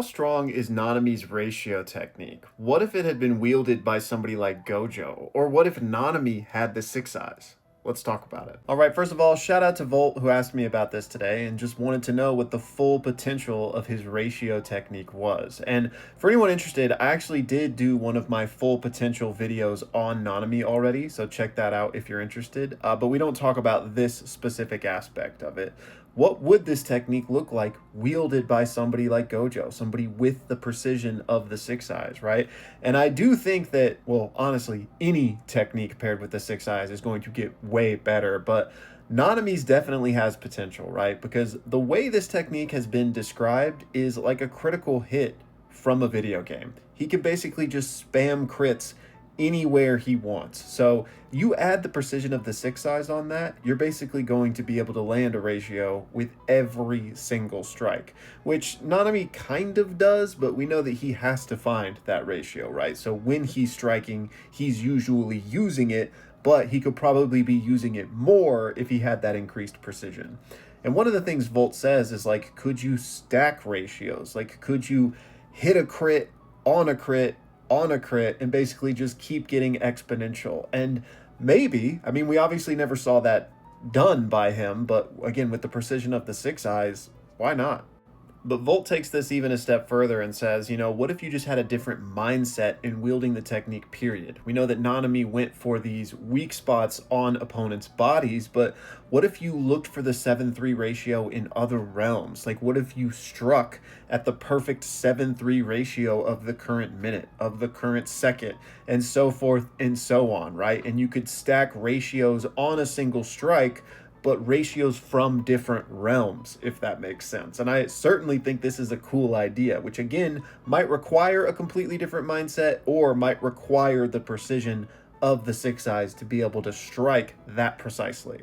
how strong is Nanami's ratio technique? What if it had been wielded by somebody like Gojo? Or what if Nanami had the six eyes? Let's talk about it. All right, first of all, shout out to Volt who asked me about this today and just wanted to know what the full potential of his ratio technique was. And for anyone interested, I actually did do one of my full potential videos on Nanami already, so check that out if you're interested. But we don't talk about this specific aspect of it. What would this technique look like wielded by somebody like Gojo, somebody with the precision of the six eyes, right? And I do think that, well, honestly, any technique paired with the six eyes is going to get way better, but Nanami's definitely has potential, right? Because the way this technique has been described is like a critical hit from a video game. He can basically just spam crits anywhere he wants. So you add the precision of the six eyes on that, you're basically going to be able to land a ratio with every single strike, which Nanami kind of does, but we know that he has to find that ratio, right? So when he's striking, he's usually using it, but he could probably be using it more if he had that increased precision. And one of the things Volt says is like, could you stack ratios? Like, could you hit a crit on a crit on a crit and basically just keep getting exponential? And maybe, I mean, we obviously never saw that done by him, but again, with the precision of the six eyes, why not? But Volt takes this even a step further and says, you know, what if you just had a different mindset in wielding the technique, period? We know that Nanami went for these weak spots on opponents' bodies, but what if you looked for the 7-3 ratio in other realms? Like, what if you struck at the perfect 7-3 ratio of the current minute, of the current second, and so forth and so on, right? And you could stack ratios on a single strike, but ratios from different realms, if that makes sense. And I certainly think this is a cool idea, which again, might require a completely different mindset or might require the precision of the six eyes to be able to strike that precisely.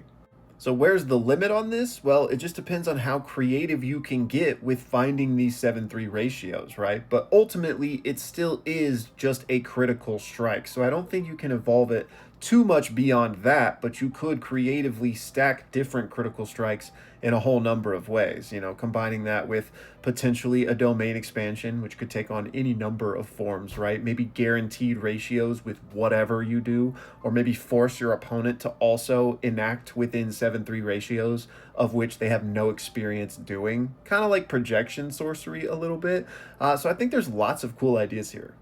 So where's the limit on this? Well, it just depends on how creative you can get with finding these 7-3 ratios, right? But ultimately, it still is just a critical strike. So I don't think you can evolve it too much beyond that, but you could creatively stack different critical strikes in a whole number of ways, you know, combining that with potentially a domain expansion, which could take on any number of forms, right? Maybe guaranteed ratios with whatever you do, or maybe force your opponent to also enact within 7-3 ratios of which they have no experience doing, kind of like projection sorcery a little bit. So I think there's lots of cool ideas here.